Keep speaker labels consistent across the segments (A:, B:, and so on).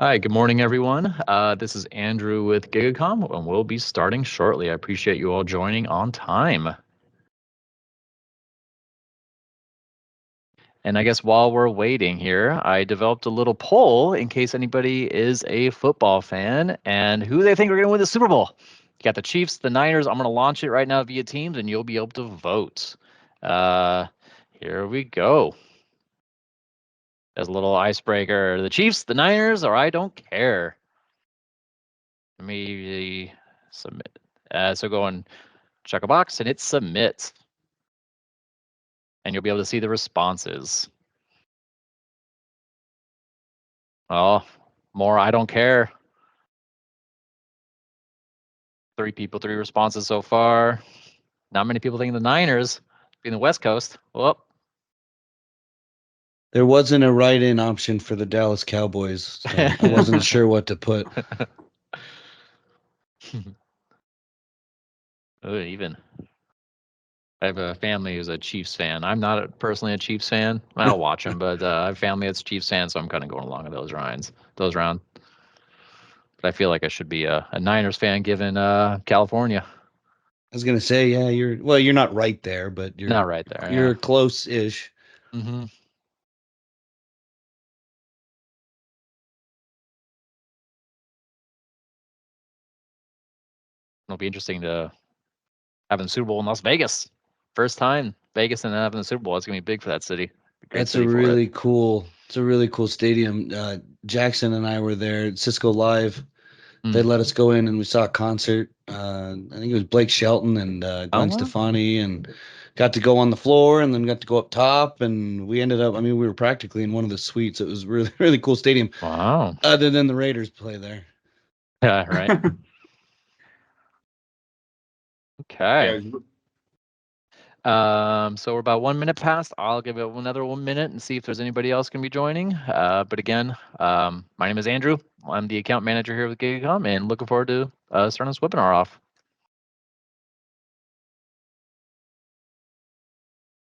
A: Hi, good morning, everyone. This is Andrew with GigaKOM, and we'll be starting shortly. I appreciate you all joining on time. And I guess while we're waiting here, I developed a little poll in case anybody is a football fan and who they think are going to win the Super Bowl. You got the Chiefs, the Niners. I'm going to launch it right now via Teams, and you'll be able to vote. Here we go. As a little icebreaker, the Chiefs, the Niners, or I don't care. Let me submit. So go and check a box and hit submit. And you'll be able to see the responses. Oh, more I don't care. 3 people, 3 responses so far. Not many people think the Niners being the West Coast. Well,
B: there wasn't a write-in option for the Dallas Cowboys, so I wasn't sure what to put.
A: Even. I have a family who's a Chiefs fan. I'm not personally a Chiefs fan. I'll watch them, but I have family that's Chiefs fan, so I'm kind of going along with those rounds. But I feel like I should be a Niners fan given California.
B: I was gonna say, yeah, you're not right there, but you're
A: not right there.
B: You're close-ish.
A: Mm-hmm. It'll be interesting to having the Super Bowl in Las Vegas. First time Vegas and having the Super Bowl. It's gonna be big for that city.
B: That's a really cool. It's a really cool stadium. Jackson and I were there at Cisco Live. They let us go in and we saw a concert. I think it was Blake Shelton and Gwen Stefani, and got to go on the floor and then got to go up top. And we ended up, we were practically in one of the suites. It was really, really cool stadium.
A: Wow.
B: Other than the Raiders play there.
A: Yeah, right. Okay. So we're about 1 minute past. I'll give it another 1 minute and see if there's anybody else going to be joining. But again, my name is Andrew. I'm the account manager here with GigaKOM and looking forward to starting this webinar off.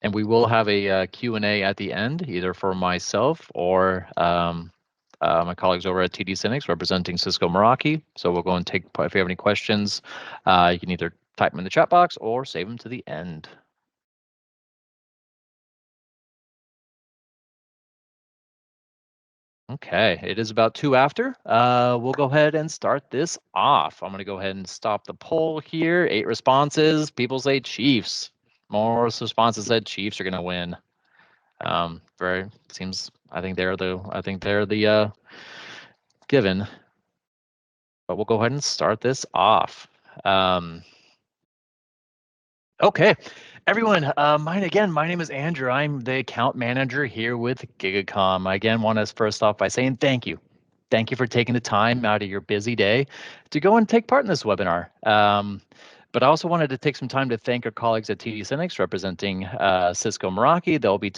A: And we will have a Q&A at the end, either for myself or my colleagues over at TD SYNNEX representing Cisco Meraki. So we'll go and take, if you have any questions, you can either type them in the chat box or save them to the end. Okay, it is about 2 after. We'll go ahead and start this off. I'm going to go ahead and stop the poll here. 8 responses. People say Chiefs. More responses said Chiefs are going to win. Seems. I think they're the given. But we'll go ahead and start this off. Okay. Everyone, my name is Andrew. I'm the account manager here with GigaKOM. I again want to first off by saying thank you. Thank you for taking the time out of your busy day to go and take part in this webinar. But I also wanted to take some time to thank our colleagues at TD SYNNEX representing Cisco Meraki. They'll be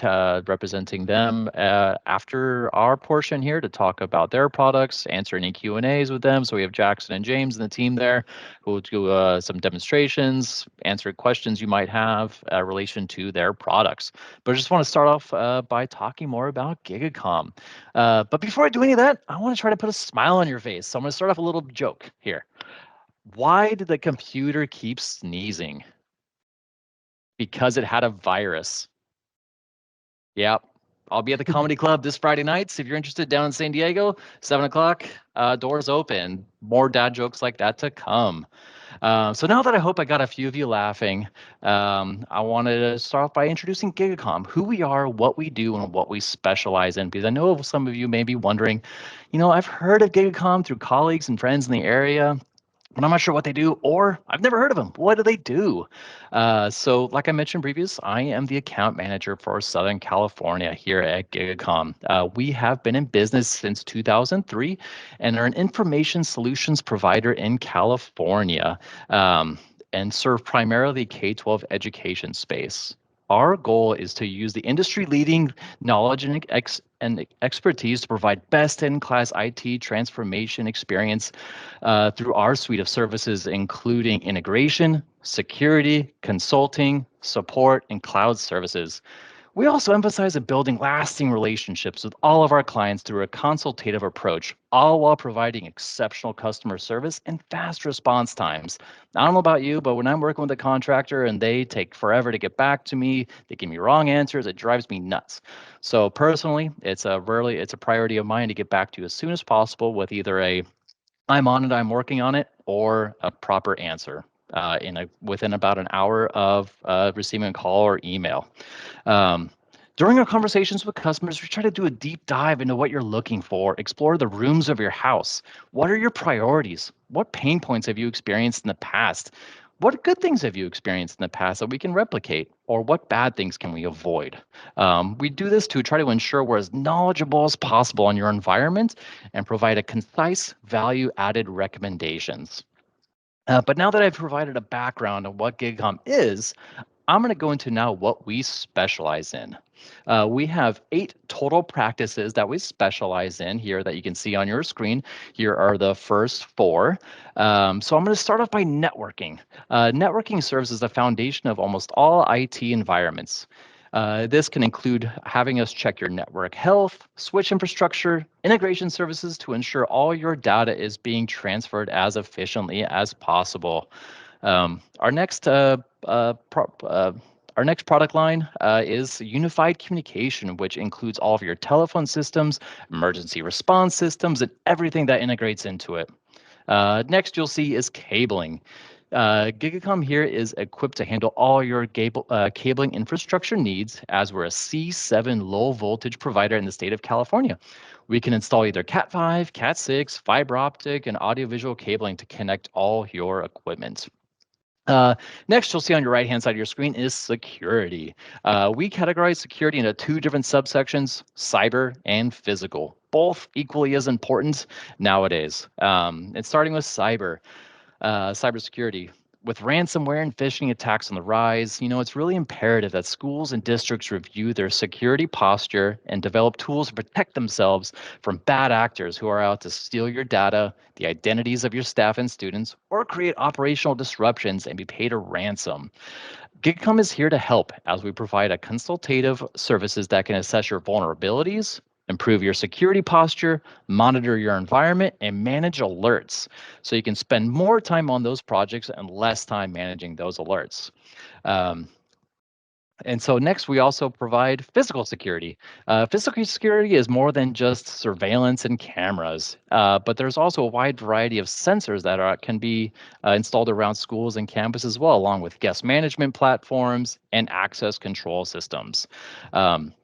A: representing them after our portion here to talk about their products, answer any Q&As with them. So we have Jackson and James and the team there who will do some demonstrations, answer questions you might have in relation to their products. But I just want to start off by talking more about GigaKOM. But before I do any of that, I want to try to put a smile on your face. So I'm going to start off a little joke here. Why did the computer keep sneezing? Because it had a virus. Yep. I'll be at the Comedy Club this Friday night. So if you're interested, down in San Diego, 7 o'clock, doors open. More dad jokes like that to come. So now that I hope I got a few of you laughing, I wanted to start off by introducing GigaKOM, who we are, what we do, and what we specialize in. Because I know some of you may be wondering, I've heard of GigaKOM through colleagues and friends in the area, but I'm not sure what they do, or I've never heard of them. What do they do? So like I mentioned previous, I am the account manager for Southern California here at GigaKOM. We have been in business since 2003 and are an information solutions provider in California and serve primarily K-12 education space. Our goal is to use the industry-leading knowledge and expertise to provide best-in-class IT transformation experience through our suite of services, including integration, security, consulting, support, and cloud services. We also emphasize building lasting relationships with all of our clients through a consultative approach, all while providing exceptional customer service and fast response times. I don't know about you, but when I'm working with a contractor and they take forever to get back to me, they give me wrong answers, it drives me nuts. So personally, it's a priority of mine to get back to you as soon as possible with either a I'm on it, I'm working on it, or a proper answer within about an hour of receiving a call or email. Um, During our conversations with customers, we try to do a deep dive into what you're looking for, explore the rooms of your house. What are your priorities? What pain points have you experienced in the past? What good things have you experienced in the past that we can replicate? Or what bad things can we avoid? We do this to try to ensure we're as knowledgeable as possible on your environment and provide a concise, value added recommendations. But now that I've provided a background on what GigCom is, I'm going to go into now what we specialize in. We have 8 total practices that we specialize in here that you can see on your screen. Here are the first 4. So I'm going to start off by networking. Networking serves as the foundation of almost all IT environments. This can include having us check your network health, switch infrastructure, integration services to ensure all your data is being transferred as efficiently as possible. Um, our next uh, uh, pro- uh, our next product line is unified communication, which includes all of your telephone systems, emergency response systems, and everything that integrates into it. Next, you'll see is cabling. GigaCom here is equipped to handle all your cabling infrastructure needs as we're a C7 low voltage provider in the state of California. We can install either Cat5, Cat6, fiber optic, and audiovisual cabling to connect all your equipment. Next, you'll see on your right-hand side of your screen is security. We categorize security into 2 different subsections, cyber and physical, both equally as important nowadays. And starting with cybersecurity. With ransomware and phishing attacks on the rise, it's really imperative that schools and districts review their security posture and develop tools to protect themselves from bad actors who are out to steal your data, the identities of your staff and students, or create operational disruptions and be paid a ransom. GigCom is here to help as we provide a consultative services that can assess your vulnerabilities, improve your security posture, monitor your environment, and manage alerts. So you can spend more time on those projects and less time managing those alerts. Um, and so next, we also provide physical security. Physical security is more than just surveillance and cameras, but there's also a wide variety of sensors that can be installed around schools and campuses as well, along with guest management platforms and access control systems.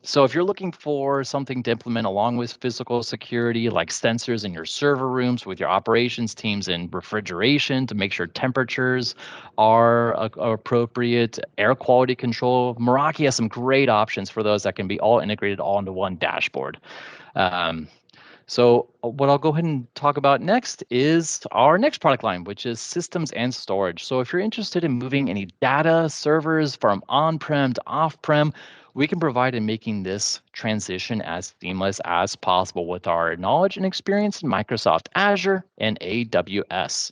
A: So if you're looking for something to implement along with physical security, like sensors in your server rooms with your operations teams and refrigeration to make sure temperatures are appropriate, air quality control, Meraki has some great options for those that can be all integrated all into one dashboard. Um, so what I'll go ahead and talk about next is our next product line, which is systems and storage. So if you're interested in moving any data servers from on-prem to off-prem, we can provide in making this transition as seamless as possible with our knowledge and experience in Microsoft Azure and AWS.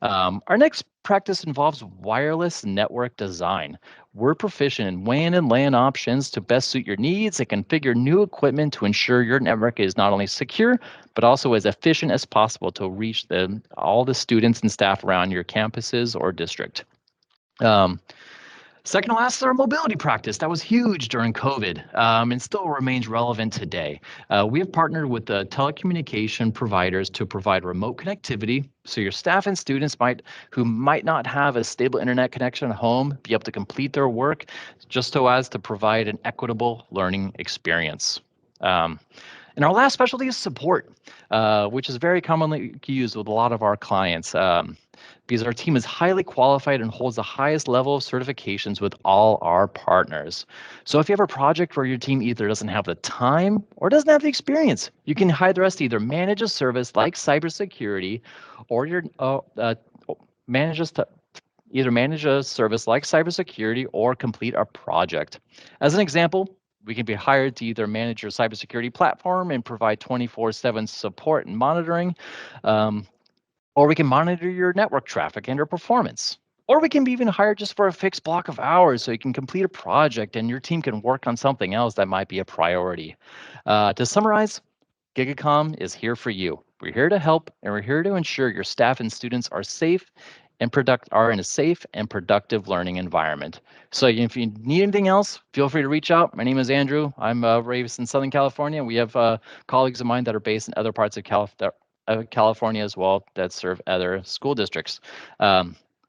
A: Our next practice involves wireless network design. We're proficient in WAN and LAN options to best suit your needs and configure new equipment to ensure your network is not only secure, but also as efficient as possible to reach all the students and staff around your campuses or district. Um, Second to last is our mobility practice. That was huge during COVID and still remains relevant today. We have partnered with the telecommunication providers to provide remote connectivity so your staff and students who might not have a stable internet connection at home be able to complete their work just so as to provide an equitable learning experience. Um, and our last specialty is support, which is very commonly used with a lot of our clients. Because our team is highly qualified and holds the highest level of certifications with all our partners. So if you have a project where your team either doesn't have the time or doesn't have the experience, you can hire the rest to either manage a service like cybersecurity or manage us to either manage a service like cybersecurity or complete a project. As an example, we can be hired to either manage your cybersecurity platform and provide 24/7 support and monitoring, or we can monitor your network traffic and your performance. Or we can be even hired just for a fixed block of hours so you can complete a project and your team can work on something else that might be a priority. To summarize, GigaKOM is here for you. We're here to help, and we're here to ensure your staff and students are are in a safe and productive learning environment. So if you need anything else, feel free to reach out. My name is Andrew. I'm raised in Southern California. We have colleagues of mine that are based in other parts of California as well that serve other school districts.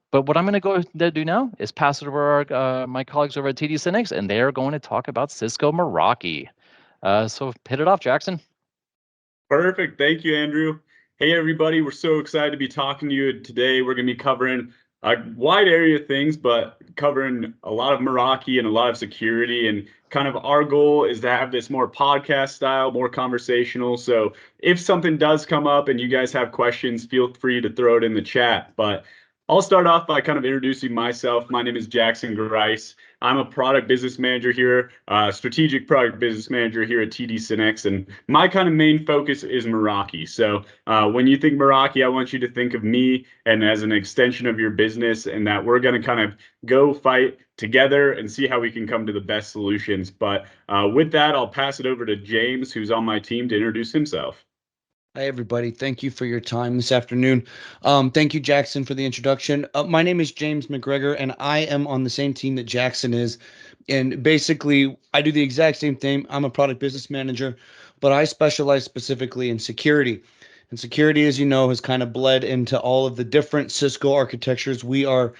A: But what I'm going to go to do now is pass it over my colleagues over at TD Synnex, and they are going to talk about Cisco Meraki. So hit it off, Jackson.
C: Perfect. Thank you, Andrew. Hey, everybody. We're so excited to be talking to you today. We're going to be covering a wide area of things, but covering a lot of Meraki and a lot of security. And kind of our goal is to have this more podcast style, more conversational. So if something does come up and you guys have questions, feel free to throw it in the chat. But I'll start off by kind of introducing myself. My name is Jackson Grice. I'm a product business manager here, strategic product business manager here at TD Synnex, and my kind of main focus is Meraki. So when you think Meraki, I want you to think of me and as an extension of your business, and that we're going to kind of go fight together and see how we can come to the best solutions. But with that, I'll pass it over to James, who's on my team, to introduce himself.
B: Hi, everybody. Thank you for your time this afternoon. Thank you, Jackson, for the introduction. My name is James McGregor, and I am on the same team that Jackson is. And basically, I do the exact same thing. I'm a product business manager, but I specialize specifically in security. And security, as you know, has kind of bled into all of the different Cisco architectures. We are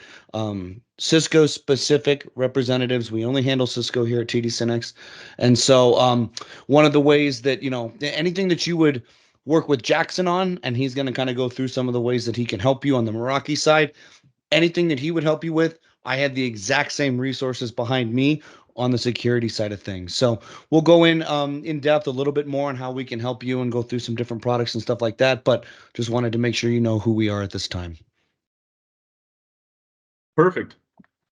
B: Cisco specific representatives. We only handle Cisco here at TD Synnex. And so one of the ways that, anything that you would work with Jackson on, and he's going to kind of go through some of the ways that he can help you on the Meraki side. Anything that he would help you with, I had the exact same resources behind me on the security side of things. So we'll go in depth a little bit more on how we can help you and go through some different products and stuff like that. But just wanted to make sure you know who we are at this time.
C: Perfect.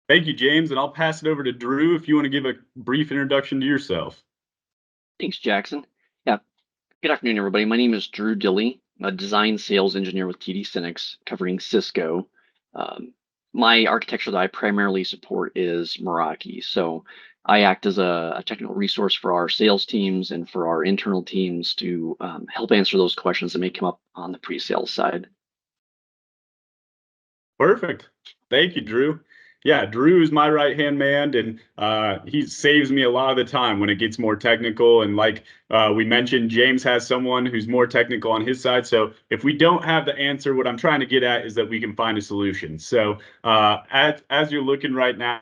C: Thank you, James. And I'll pass it over to Drew if you want to give a brief introduction to yourself.
D: Thanks, Jackson. Yeah. Good afternoon, everybody. My name is Drew Dilley. I'm a design sales engineer with TD Synnex covering Cisco. My architecture that I primarily support is Meraki. So I act as a technical resource for our sales teams and for our internal teams to help answer those questions that may come up on the pre-sales side.
C: Perfect. Thank you, Drew. Yeah, Drew is my right-hand man, and he saves me a lot of the time when it gets more technical. And like we mentioned, James has someone who's more technical on his side. So if we don't have the answer, what I'm trying to get at is that we can find a solution. So as you're looking right now,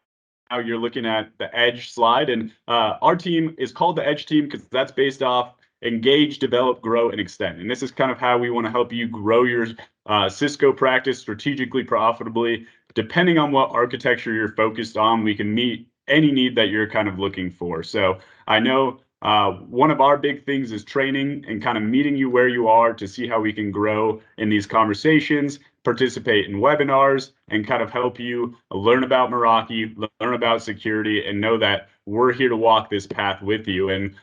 C: you're looking at the Edge slide, and our team is called the Edge team because that's based off engage, develop, grow, and extend. And this is kind of how we want to help you grow your Cisco practice strategically, profitably. Depending on what architecture you're focused on, we can meet any need that you're kind of looking for. So I know one of our big things is training and kind of meeting you where you are to see how we can grow in these conversations, participate in webinars, and kind of help you learn about Meraki, learn about security, and know that we're here to walk this path with you. And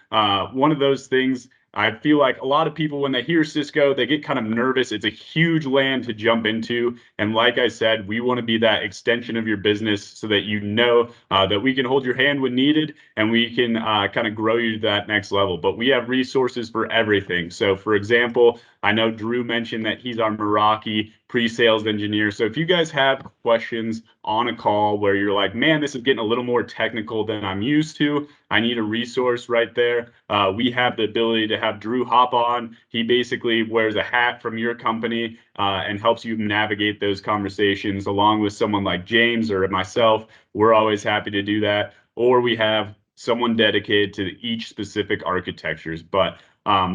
C: one of those things, I feel like a lot of people, when they hear Cisco, they get kind of nervous. It's a huge land to jump into. And like I said, we want to be that extension of your business so that you know that we can hold your hand when needed and we can kind of grow you to that next level. But we have resources for everything. So for example, I know Drew mentioned that he's our Meraki pre-sales engineer. So if you guys have questions on a call where you're like, man, this is getting a little more technical than I'm used to, I need a resource right there. We have the ability to have Drew hop on. He basically wears a hat from your company and helps you navigate those conversations along with someone like James or myself. We're always happy to do that. Or we have someone dedicated to each specific architectures. But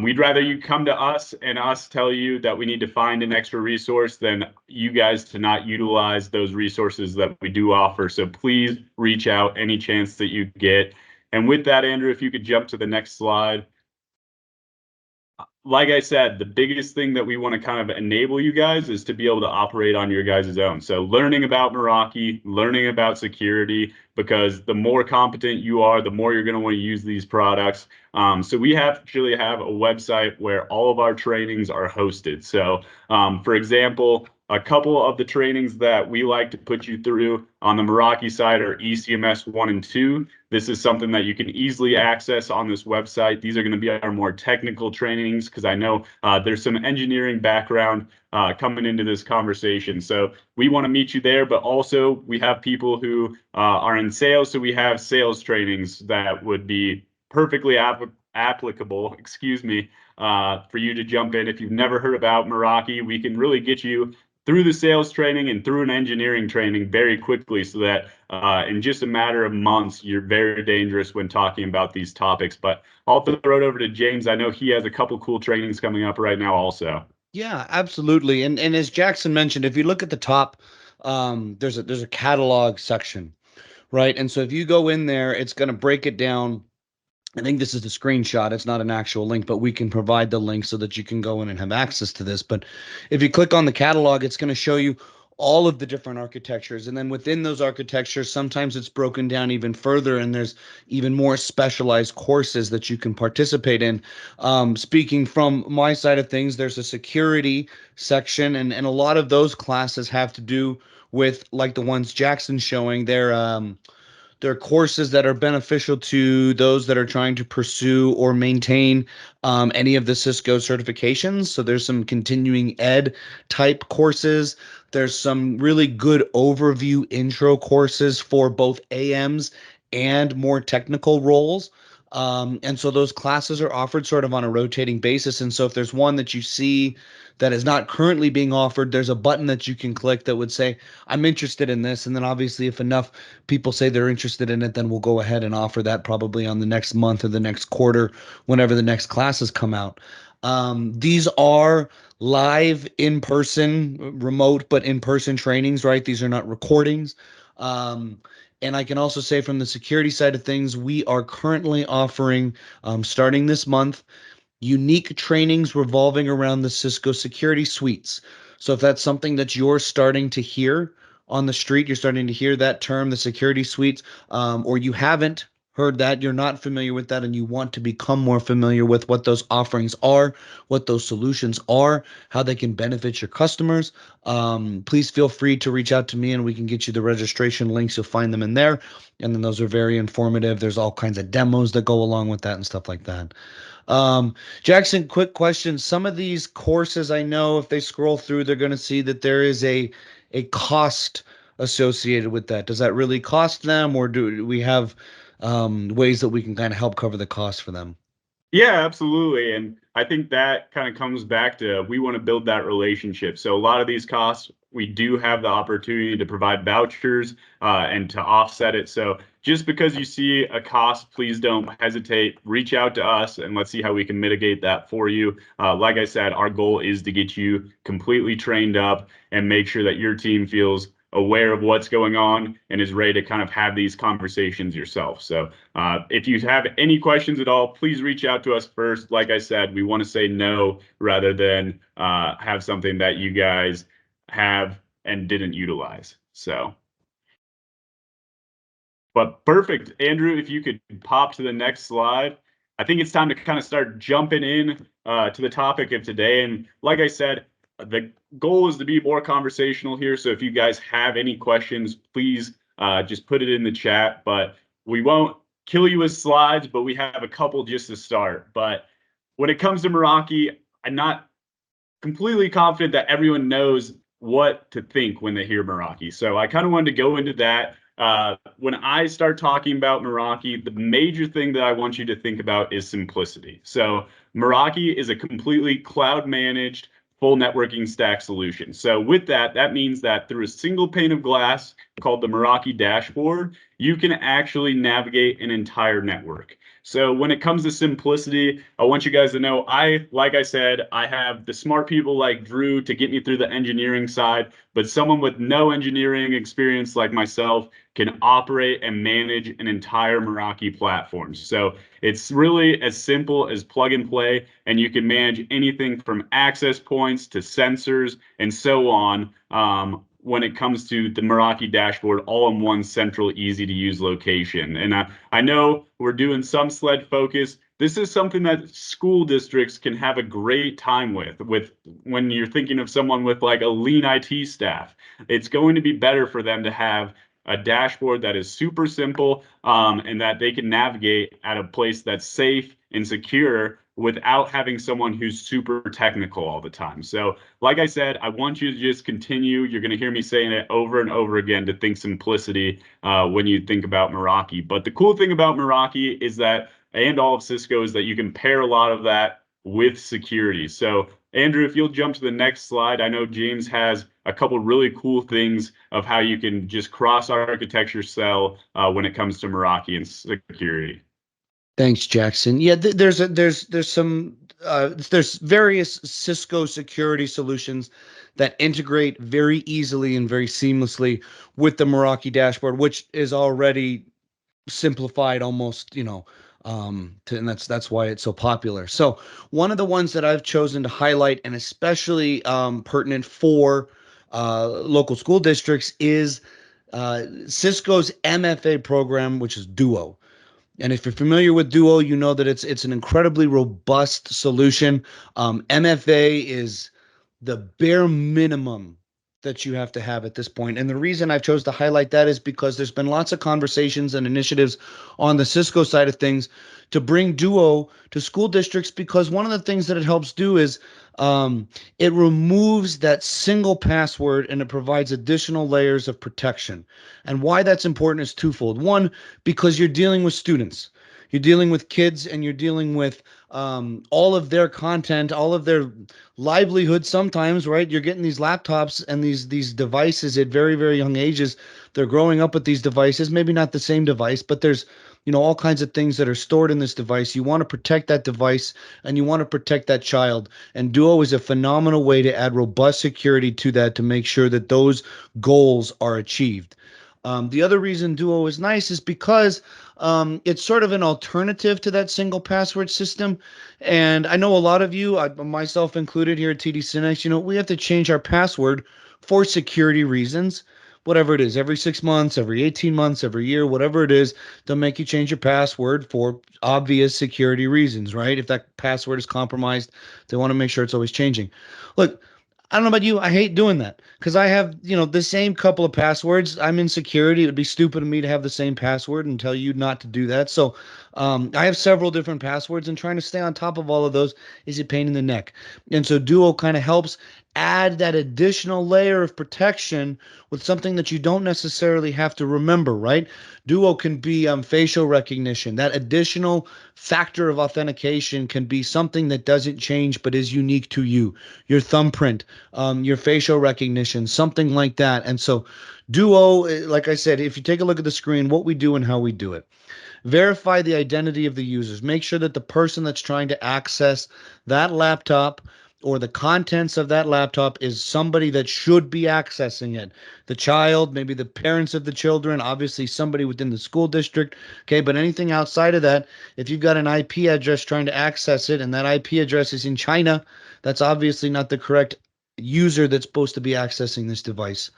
C: we'd rather you come to us and us tell you that we need to find an extra resource than you guys to not utilize those resources that we do offer. So please reach out any chance that you get. And with that, Andrew, if you could jump to the next slide. like I said, the biggest thing that we want to kind of enable you guys is to be able to operate on your guys' own. So learning about Meraki, learning about security, because the more competent you are, the more you're going to want to use these products. So we actually have a website where all of our trainings are hosted. So for example, a couple of the trainings that we like to put you through on the Meraki side are ECMS 1 and 2. This is something that you can easily access on this website. These are going to be our more technical trainings because I know there's some engineering background coming into this conversation. So we want to meet you there, but also we have people who are in sales. So we have sales trainings that would be perfectly applicable, for you to jump in. If you've never heard about Meraki, we can really get you through the sales training and through an engineering training very quickly so that in just a matter of months, you're very dangerous when talking about these topics. But I'll throw it over to James. I know he has a couple cool trainings coming up right now also.
B: Yeah, absolutely. And as Jackson mentioned, if you look at the top, there's a catalog section, right? And so if you go in there, it's going to break it down. I think this is the screenshot. It's not an actual link, but we can provide the link so that you can go in and have access to this. But if you click on the catalog, it's going to show you all of the different architectures. And then within those architectures, sometimes it's broken down even further, and there's even more specialized courses that you can participate in. Speaking from my side of things, there's a security section, and a lot of those classes have to do with, like the ones Jackson's showing, they're courses that are beneficial to those that are trying to pursue or maintain any of the Cisco certifications. So there's some continuing ed type courses. There's some really good overview intro courses for both AMs and more technical roles. And so those classes are offered sort of on a rotating basis. And so if there's one that you see that is not currently being offered, there's a button that you can click that would say, I'm interested in this. And then obviously if enough people say they're interested in it, then we'll go ahead and offer that probably on the next month or the next quarter, whenever the next classes come out. These are live in-person, remote, but in-person trainings, right? These are not recordings. And I can also say from the security side of things, we are currently offering, starting this month, unique trainings revolving around the Cisco security suites. So if that's something that you're starting to hear on the street, you're starting to hear that term, the security suites, or you haven't heard that, you're not familiar with that, and you want to become more familiar with what those offerings are, what those solutions are, how they can benefit your customers, please feel free to reach out to me and we can get you the registration links. You'll find them in there. And then those are very informative. There's all kinds of demos that go along with that and stuff like that. Jackson, quick question. Some of these courses, I know if they scroll through, they're going to see that there is a cost associated with that. Does that really cost them, or do we have ways that we can kind of help cover the cost for them?
C: Yeah, absolutely. And I think that kind of comes back to we want to build that relationship. So a lot of these costs, we do have the opportunity to provide vouchers and to offset it. So just because you see a cost, please don't hesitate. Reach out to us and let's see how we can mitigate that for you. Like I said, our goal is to get you completely trained up and make sure that your team feels aware of what's going on and is ready to kind of have these conversations yourself. So if you have any questions at all, please reach out to us first. Like I said, we want to say no rather than have something that you guys have and didn't utilize. So, but perfect. Andrew, if you could pop to the next slide. I think it's time to kind of start jumping in to the topic of today. And like I said, the goal is to be more conversational here. So if you guys have any questions, please just put it in the chat. But we won't kill you with slides, but we have a couple just to start. But when it comes to Meraki, I'm not completely confident that everyone knows what to think when they hear Meraki. So I kind of wanted to go into that. When I start talking about Meraki, the major thing that I want you to think about is simplicity. So Meraki is a completely cloud managed full networking stack solution. So with that, that means that through a single pane of glass called the Meraki dashboard, you can actually navigate an entire network. So when it comes to simplicity, I want you guys to know, like I said, I have the smart people like Drew to get me through the engineering side, but someone with no engineering experience like myself can operate and manage an entire Meraki platform. So it's really as simple as plug and play, and you can manage anything from access points to sensors and so on. When it comes to the Meraki dashboard, all in one central, easy to use location. And I know we're doing some SLED focus. This is something that school districts can have a great time with when you're thinking of someone with like a lean IT staff. It's going to be better for them to have a dashboard that is super simple and that they can navigate at a place that's safe and secure without having someone who's super technical all the time. So like I said, I want you to just continue. You're going to hear me saying it over and over again to think simplicity when you think about Meraki. But the cool thing about Meraki is that, and all of Cisco, is that you can pair a lot of that with security. So Andrew, if you'll jump to the next slide, I know James has a couple really cool things of how you can just cross architecture sell when it comes to Meraki and security.
B: Thanks, Jackson. Yeah, there's various Cisco security solutions that integrate very easily and very seamlessly with the Meraki dashboard, which is already simplified almost, and that's why it's so popular. So one of the ones that I've chosen to highlight, and especially pertinent for local school districts, is Cisco's MFA program, which is Duo. And if you're familiar with Duo, you know that it's an incredibly robust solution. MFA is the bare minimum that you have to have at this point. And the reason I've chose to highlight that is because there's been lots of conversations and initiatives on the Cisco side of things to bring Duo to school districts, because one of the things that it helps do is it removes that single password and it provides additional layers of protection. And why that's important is twofold. One, because you're dealing with students. You're dealing with kids and you're dealing with all of their content, all of their livelihood sometimes, right? You're getting these laptops and these devices at very, very young ages. They're growing up with these devices, maybe not the same device, but there's all kinds of things that are stored in this device. You want to protect that device and you want to protect that child. And Duo is a phenomenal way to add robust security to that to make sure that those goals are achieved. The other reason Duo is nice is because it's sort of an alternative to that single password system. And I know a lot of you, myself included here at TD Synnex, we have to change our password for security reasons, whatever it is, every 6 months, every 18 months, every year, whatever it is, they'll make you change your password for obvious security reasons, right? If that password is compromised, they want to make sure it's always changing. Look, I don't know about you. I hate doing that because I have, the same couple of passwords. I'm in security. It would be stupid of me to have the same password and tell you not to do that. So I have several different passwords, and trying to stay on top of all of those is a pain in the neck. And so Duo kind of helps add that additional layer of protection with something that you don't necessarily have to remember, right? Duo can be facial recognition. That additional factor of authentication can be something that doesn't change but is unique to you. Your thumbprint, your facial recognition, something like that. And so Duo, like I said, if you take a look at the screen, what we do and how we do it. Verify the identity of the users. Make sure that the person that's trying to access that laptop or the contents of that laptop is somebody that should be accessing it. The child, maybe the parents of the children, obviously somebody within the school district. Okay, but anything outside of that, if you've got an IP address trying to access it and that IP address is in China, that's obviously not the correct user that's supposed to be accessing this device.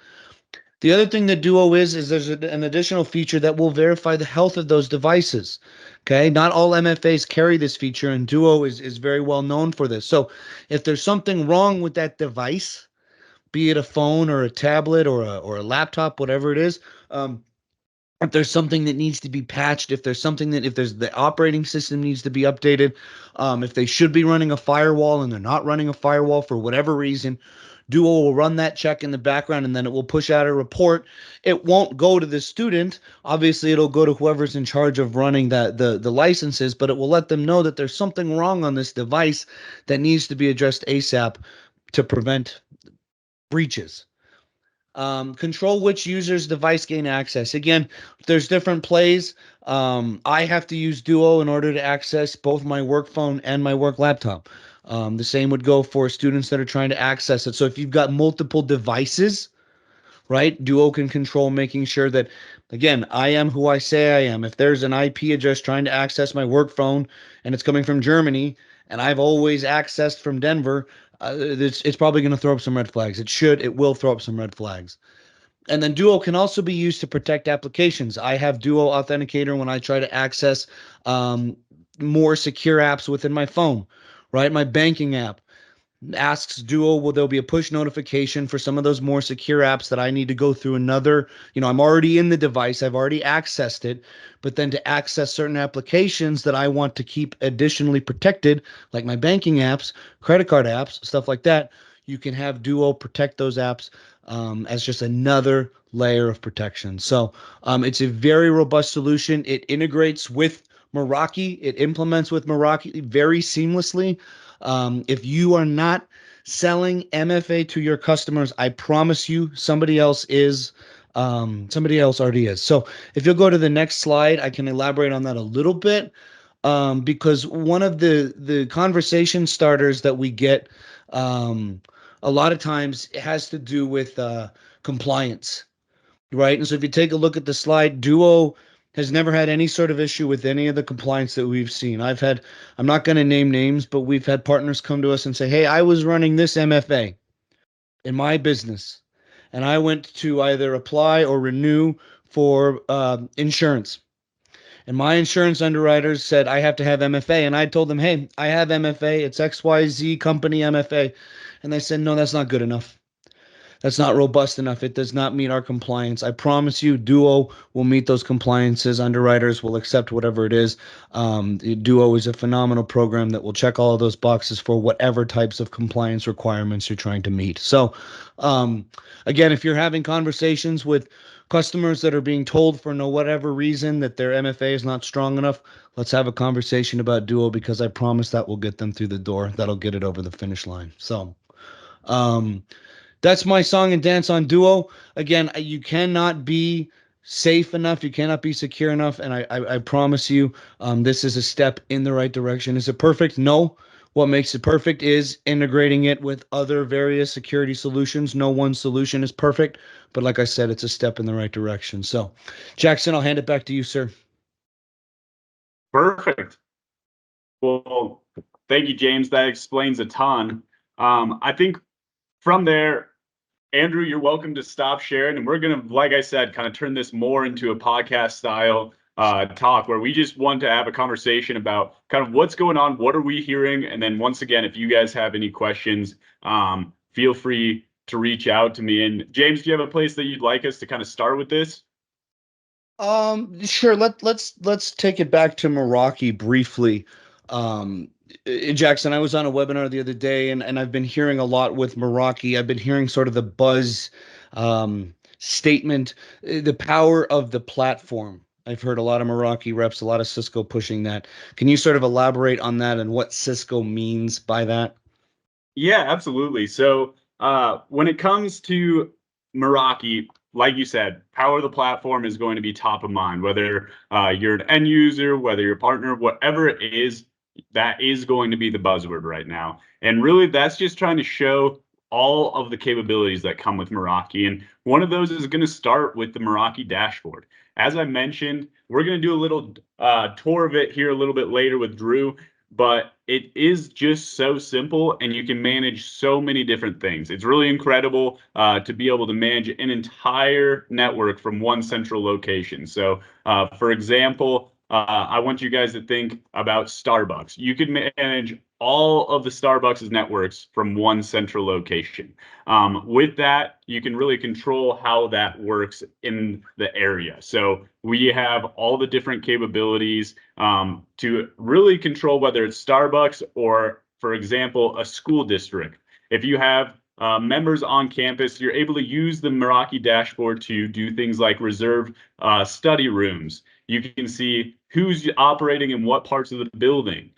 B: The other thing that Duo is there's an additional feature that will verify the health of those devices. Okay, not all MFAs carry this feature, and Duo is very well known for this. So if there's something wrong with that device, be it a phone or a tablet or a laptop, whatever it is, if there's something that needs to be patched, if there's the operating system needs to be updated, if they should be running a firewall and they're not running a firewall for whatever reason, Duo will run that check in the background and then it will push out a report. It won't go to the student. Obviously, it'll go to whoever's in charge of running the licenses, but it will let them know that there's something wrong on this device that needs to be addressed ASAP to prevent breaches. Control which user's device gain access. Again, there's different plays. I have to use Duo in order to access both my work phone and my work laptop. The same would go for students that are trying to access it. So if you've got multiple devices, right, Duo can control making sure that, again, I am who I say I am. If there's an IP address trying to access my work phone and it's coming from Germany and I've always accessed from Denver, it's probably going to throw up some red flags. It will throw up some red flags. And then Duo can also be used to protect applications. I have Duo Authenticator when I try to access more secure apps within my phone, right? My banking app asks Duo, will there be a push notification for some of those more secure apps that I need to go through another, I'm already in the device, I've already accessed it, but then to access certain applications that I want to keep additionally protected, like my banking apps, credit card apps, stuff like that, you can have Duo protect those apps as just another layer of protection. So it's a very robust solution. It integrates with Meraki. It implements with Meraki very seamlessly. If you are not selling MFA to your customers, I promise you somebody else is. Somebody else already is. So if you'll go to the next slide, I can elaborate on that a little bit. Because one of the conversation starters that we get a lot of times it has to do with compliance, right? And so if you take a look at the slide, Duo has never had any sort of issue with any of the compliance that we've seen. I'm not going to name names, but we've had partners come to us and say, hey, I was running this MFA in my business, and I went to either apply or renew for insurance. And my insurance underwriters said I have to have MFA. And I told them, hey, I have MFA. It's XYZ company MFA. And they said, no, that's not good enough. That's not robust enough. It does not meet our compliance. I promise you, Duo will meet those compliances. Underwriters will accept whatever it is. Duo is a phenomenal program that will check all of those boxes for whatever types of compliance requirements you're trying to meet. So, again, if you're having conversations with customers that are being told for no whatever reason that their MFA is not strong enough, let's have a conversation about Duo, because I promise that will get them through the door. That'll get it over the finish line. So, that's my song and dance on Duo. Again, you cannot be safe enough. You cannot be secure enough. And I promise you, this is a step in the right direction. Is it perfect? No. What makes it perfect is integrating it with other various security solutions. No one solution is perfect, but like I said, it's a step in the right direction. So, Jackson, I'll hand it back to you, sir.
C: Perfect. Well, thank you, James. That explains a ton. I think from there, Andrew, you're welcome to stop sharing. And we're going to, like I said, kind of turn this more into a podcast style talk where we just want to have a conversation about kind of what's going on, what are we hearing? And then once again, if you guys have any questions, feel free to reach out to me. And James, do you have a place that you'd like us to kind of start with this?
B: Sure. Let's take it back to Meraki briefly. Jackson, I was on a webinar the other day, and I've been hearing a lot with Meraki. I've been hearing sort of the buzz statement, the power of the platform. I've heard a lot of Meraki reps, a lot of Cisco pushing that. Can you sort of elaborate on that and what Cisco means by that?
C: Yeah, absolutely. So when it comes to Meraki, like you said, power of the platform is going to be top of mind, whether you're an end user, whether you're a partner, whatever it is, that is going to be the buzzword right now. And really, that's just trying to show all of the capabilities that come with Meraki. And one of those is going to start with the Meraki dashboard. As I mentioned, we're going to do a little tour of it here a little bit later with Drew, but it is just so simple and you can manage so many different things. It's really incredible to be able to manage an entire network from one central location. So for example, I want you guys to think about Starbucks. You could manage all of the Starbucks networks from one central location. With that, you can really control how that works in the area. So we have all the different capabilities to really control whether it's Starbucks or, for example, a school district. If you have members on campus, you're able to use the Meraki dashboard to do things like reserve study rooms. You can see who's operating in what parts of the building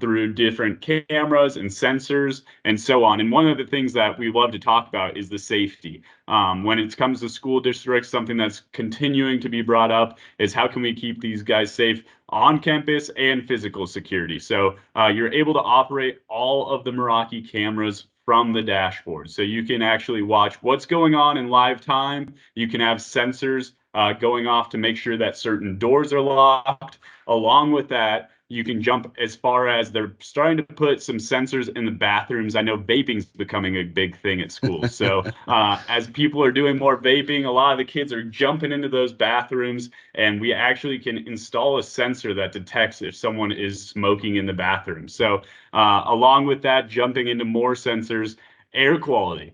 C: through different cameras and sensors and so on. And one of the things that we love to talk about is the safety. When it comes to school districts, something that's continuing to be brought up is how can we keep these guys safe on campus and physical security. So you're able to operate all of the Meraki cameras from the dashboard. So you can actually watch what's going on in live time. You can have sensors going off to make sure that certain doors are locked. Along with that, you can jump as far as they're starting to put some sensors in the bathrooms. I know vaping's becoming a big thing at schools. So as people are doing more vaping, a lot of the kids are jumping into those bathrooms, and we actually can install a sensor that detects if someone is smoking in the bathroom. So along with that, jumping into more sensors, air quality.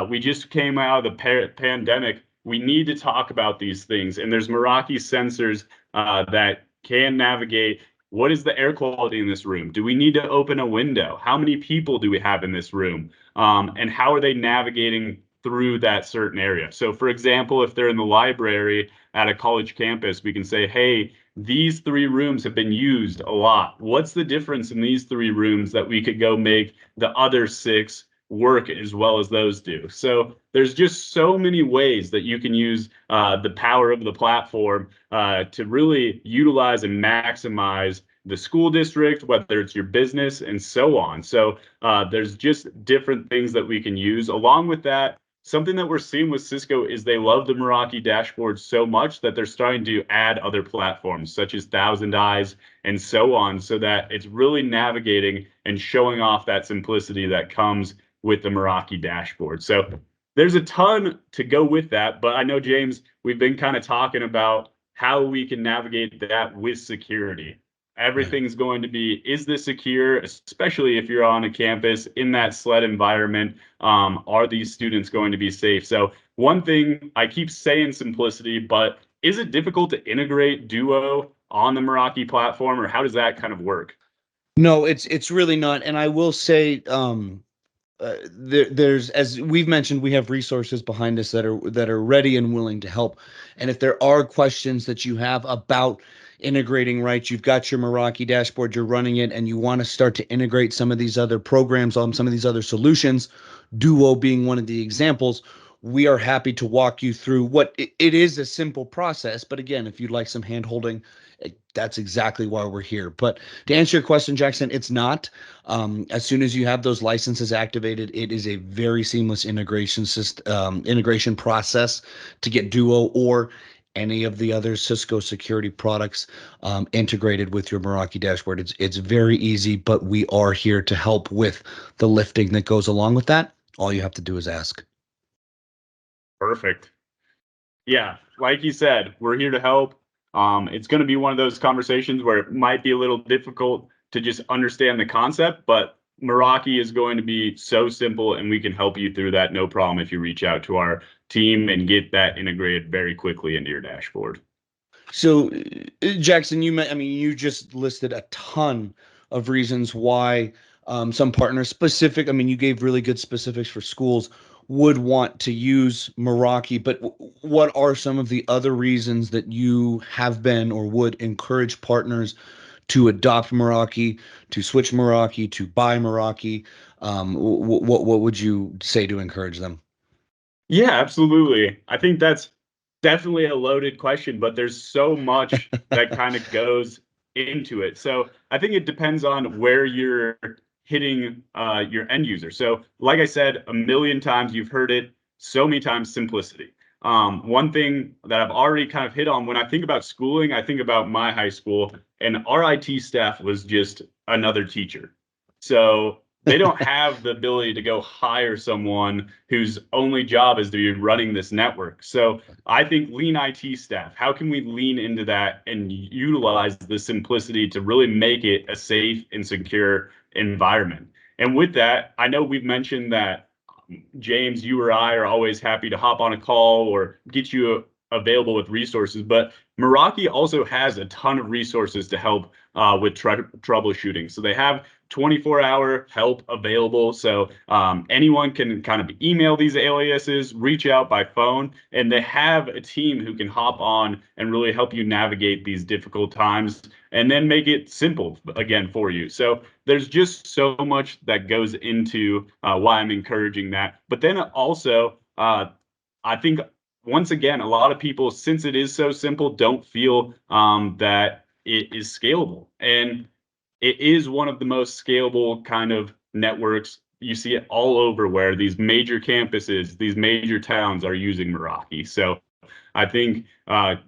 C: We just came out of the pandemic. We need to talk about these things, and there's Meraki sensors that can navigate what is the air quality in this room? Do we need to open a window? How many people do we have in this room? And how are they navigating through that certain area? So for example, if they're in the library at a college campus, we can say, hey, these 3 rooms have been used a lot. What's the difference in these 3 rooms that we could go make the other 6 work as well as those do? So there's just so many ways that you can use the power of the platform to really utilize and maximize the school district, whether it's your business and so on. So there's just different things that we can use. Along with that, something that we're seeing with Cisco is they love the Meraki dashboard so much that they're starting to add other platforms such as Thousand Eyes and so on, so that it's really navigating and showing off that simplicity that comes with the Meraki dashboard. So there's a ton to go with that, but I know, James, we've been kind of talking about how we can navigate that with security. Everything's going to be, is this secure, especially if you're on a campus in that SLED environment? Are these students going to be safe? So one thing, I keep saying simplicity, but is it difficult to integrate Duo on the Meraki platform, or how does that kind of work?
B: No, it's really not. And I will say, there's, as we've mentioned, we have resources behind us that are ready and willing to help. And if there are questions that you have about integrating, right, you've got your Meraki dashboard, you're running it, and you want to start to integrate some of these other programs on some of these other solutions, Duo being one of the examples, we are happy to walk you through what it is a simple process. But again, if you'd like some hand holding, that's exactly why we're here. But to answer your question, Jackson, it's not. As soon as you have those licenses activated, it is a very seamless integration system, integration process to get Duo or any of the other Cisco security products integrated with your Meraki dashboard. It's very easy, but we are here to help with the lifting that goes along with that. All you have to do is ask.
C: Perfect. Yeah, like you said, we're here to help. It's going to be one of those conversations where it might be a little difficult to just understand the concept, but Meraki is going to be so simple, and we can help you through that, no problem, if you reach out to our team and get that integrated very quickly into your dashboard.
B: So, Jackson, you just listed a ton of reasons why some partners specific. I mean, you gave really good specifics for schools would want to use Meraki, but what are some of the other reasons that you have been or would encourage partners to adopt Meraki, to switch Meraki, to buy Meraki? What would you say to encourage them?
C: Yeah, absolutely. I think that's definitely a loaded question, but there's so much that kind of goes into it. So I think it depends on where you're hitting your end user. So like I said, a million times, you've heard it so many times, simplicity. One thing that I've already kind of hit on, when I think about schooling, I think about my high school, and our IT staff was just another teacher. So they don't have the ability to go hire someone whose only job is to be running this network. So I think lean IT staff, how can we lean into that and utilize the simplicity to really make it a safe and secure environment? And with that, I know we've mentioned that James, you or I are always happy to hop on a call or get you available with resources, but Meraki also has a ton of resources to help with troubleshooting. So they have 24-hour help available. So anyone can kind of email these aliases, reach out by phone, and they have a team who can hop on and really help you navigate these difficult times and then make it simple again for you. So there's just so much that goes into why I'm encouraging that. But then also, I think once again, a lot of people, since it is so simple, don't feel that it is scalable. And it is one of the most scalable kind of networks. You see it all over where these major campuses, these major towns are using Meraki. So I think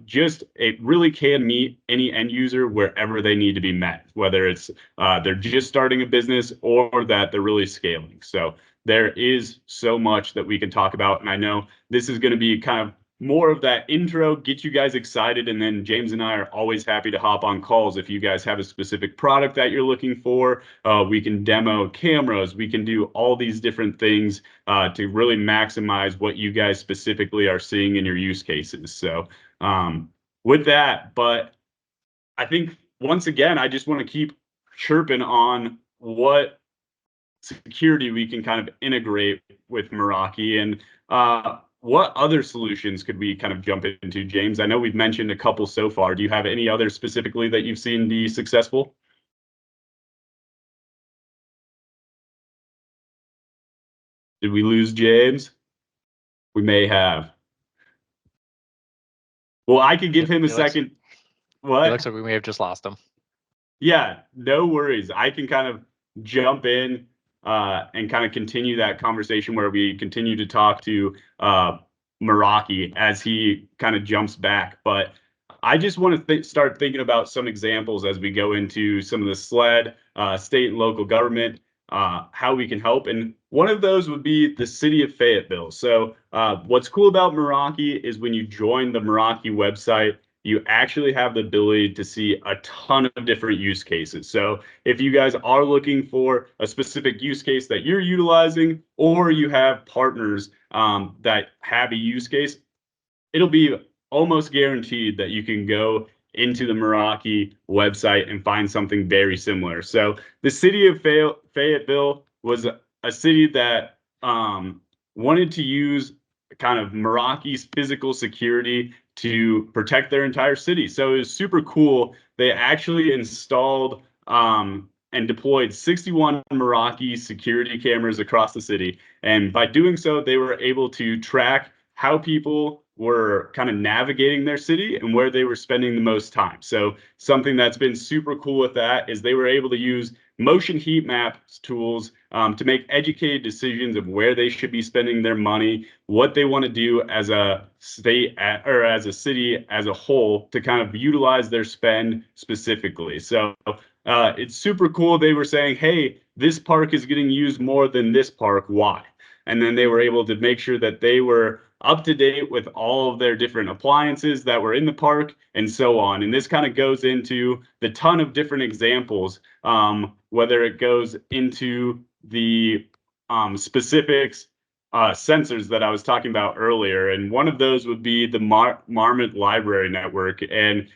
C: just it really can meet any end user wherever they need to be met, whether it's they're just starting a business or that they're really scaling. So there is so much that we can talk about. And I know this is going to be kind of more of that intro, get you guys excited. And then James and I are always happy to hop on calls. If you guys have a specific product that you're looking for, we can demo cameras. We can do all these different things to really maximize what you guys specifically are seeing in your use cases. So with that, but I think once again, I just want to keep chirping on what security we can kind of integrate with Meraki. And what other solutions could we kind of jump into, James? I know we've mentioned a couple so far. Do you have any others specifically that you've seen be successful? Did we lose James? We may have. Well, I could give him a second. What?
A: It looks like we may have just lost him.
C: Yeah, no worries. I can kind of jump in and kind of continue that conversation where we continue to talk to Meraki as he kind of jumps back. But I just want to start thinking about some examples as we go into some of the SLED, state and local government, how we can help. And one of those would be the city of Fayetteville. So what's cool about Meraki is when you join the Meraki website, you actually have the ability to see a ton of different use cases. So if you guys are looking for a specific use case that you're utilizing, or you have partners that have a use case, it'll be almost guaranteed that you can go into the Meraki website and find something very similar. So the city of Fayetteville was a city that wanted to use kind of Meraki's physical security to protect their entire city. So it was super cool. They actually installed and deployed 61 Meraki security cameras across the city. And by doing so, they were able to track how people were kind of navigating their city and where they were spending the most time. So something that's been super cool with that is they were able to use motion heat map tools to make educated decisions of where they should be spending their money, what they want to do as a state or as a city as a whole to kind of utilize their spend specifically. So it's super cool. They were saying, hey, this park is getting used more than this park. Why? And then they were able to make sure that they were up to date with all of their different appliances that were in the park and so on. And this kind of goes into the ton of different examples, whether it goes into the specifics sensors that I was talking about earlier. And one of those would be the Marmot Library Network. And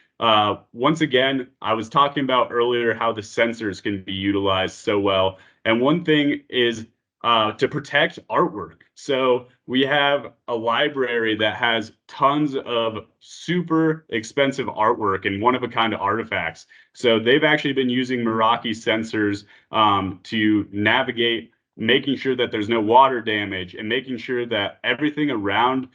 C: once again, I was talking about earlier how the sensors can be utilized so well. And one thing is to protect artwork. So we have a library that has tons of super expensive artwork and one-of-a-kind artifacts. So they've actually been using Meraki sensors to navigate, making sure that there's no water damage and making sure that everything around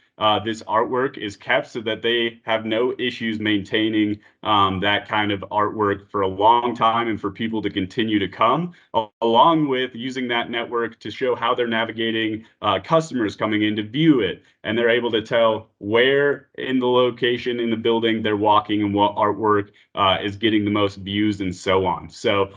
C: this artwork is kept so that they have no issues maintaining that kind of artwork for a long time and for people to continue to come, along with using that network to show how they're navigating customers coming in to view it. And they're able to tell where in the location in the building they're walking and what artwork is getting the most views and so on. So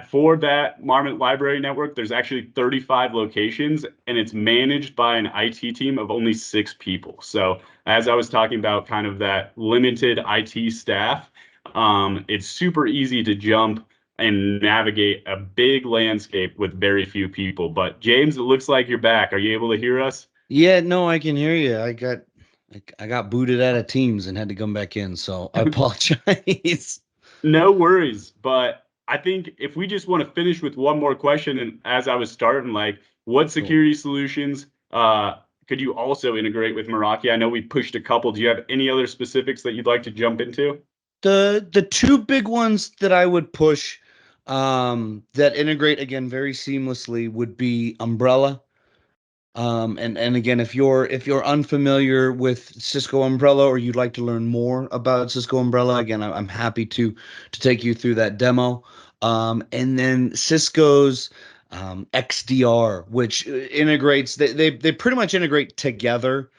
C: for that Marmot Library Network, there's actually 35 locations, and it's managed by an IT team of only 6 people. So as I was talking about kind of that limited IT staff, it's super easy to jump and navigate a big landscape with very few people. But James, it looks like you're back. Are you able to hear us?
B: Yeah, no, I can hear you. I got booted out of Teams and had to come back in, so I apologize.
C: No worries, but I think if we just want to finish with one more question, and as I was starting, like, what security solutions could you also integrate with Meraki? I know we pushed a couple. Do you have any other specifics that you'd like to jump into?
B: The two big ones that I would push that integrate again very seamlessly would be Umbrella. And again, if you're unfamiliar with Cisco Umbrella or you'd like to learn more about Cisco Umbrella, again, I'm happy to take you through that demo. And then Cisco's XDR, which integrates they pretty much integrate together.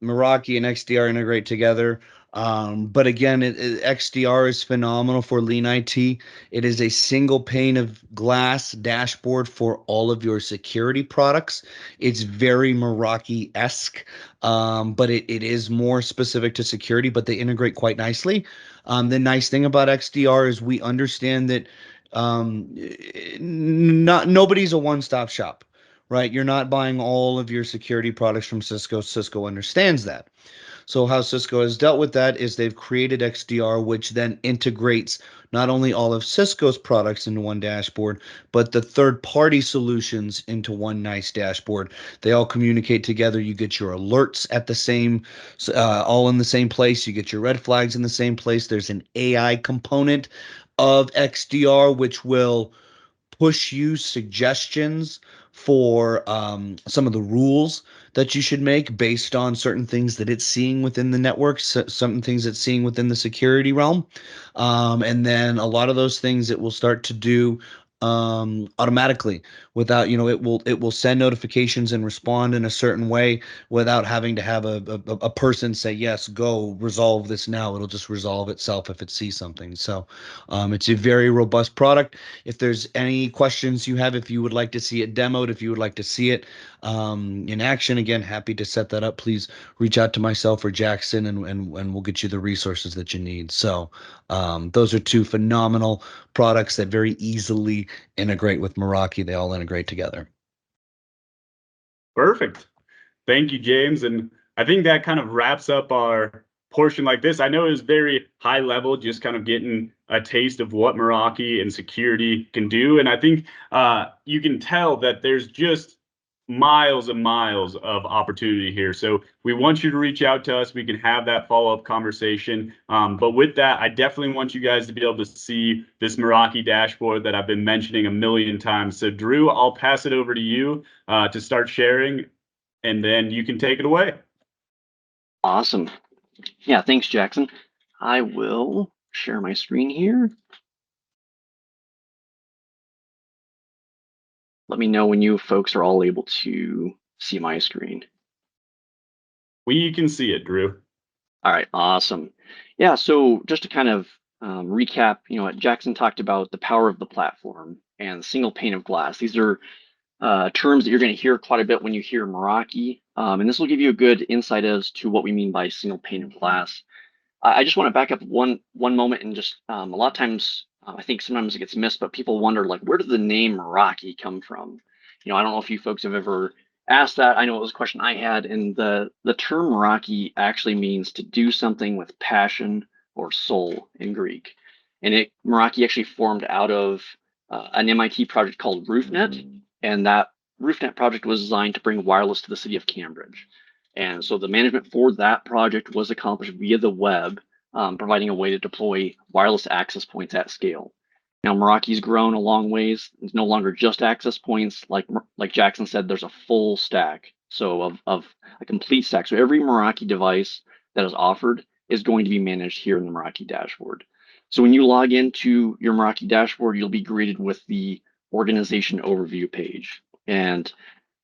B: Meraki and XDR integrate together. But again, XDR is phenomenal for Lean IT. It is a single pane of glass dashboard for all of your security products. It's very Meraki-esque, but it is more specific to security, but they integrate quite nicely. The nice thing about XDR is we understand that nobody's a one-stop shop, right? You're not buying all of your security products from Cisco. Cisco understands that. So how Cisco has dealt with that is they've created XDR, which then integrates not only all of Cisco's products into one dashboard, but the third-party solutions into one nice dashboard. They all communicate together. You get your alerts at the same, all in the same place. You get your red flags in the same place. There's an AI component of XDR, which will push you suggestions for some of the rules that you should make based on certain things that it's seeing within the network, certain things it's seeing within the security realm. And then a lot of those things it will start to do automatically without, it will send notifications and respond in a certain way without having to have a person say, yes, go resolve this now. It'll just resolve itself if it sees something. So it's a very robust product. If there's any questions you have, if you would like to see it demoed, if you would like to see it in action, again, happy to set that up. Please reach out to myself or Jackson, and we'll get you the resources that you need. So those are two phenomenal products that very easily integrate with Meraki. They all integrate together.
C: Perfect. Thank you, James. And I think that kind of wraps up our portion like this. I know it was very high level, just kind of getting a taste of what Meraki and security can do. And I think you can tell that there's just miles and miles of opportunity here. So we want you to reach out to us. We can have that follow-up conversation. But with that, I definitely want you guys to be able to see this Meraki dashboard that I've been mentioning a million times. So Drew, I'll pass it over to you to start sharing, and then you can take it away.
D: Awesome. Yeah, thanks, Jackson. I will share my screen here. Let me know when you folks are all able to see my screen.
C: We can see it, Drew.
D: All right, awesome. Yeah, so just to kind of recap, Jackson talked about the power of the platform and single pane of glass. These are terms that you're going to hear quite a bit when you hear Meraki, and this will give you a good insight as to what we mean by single pane of glass. I just want to back up one moment and just a lot of times I think sometimes it gets missed, but people wonder, like, where did the name Meraki come from? I don't know if you folks have ever asked that. I know it was a question I had, and the term Meraki actually means to do something with passion or soul in Greek, and Meraki actually formed out of an MIT project called RoofNet, and that RoofNet project was designed to bring wireless to the city of Cambridge. And so the management for that project was accomplished via the web, providing a way to deploy wireless access points at scale. Now, Meraki's grown a long ways. It's no longer just access points. Like Jackson said, there's a full stack, so of a complete stack. So every Meraki device that is offered is going to be managed here in the Meraki dashboard. So when you log into your Meraki dashboard, you'll be greeted with the organization overview page. And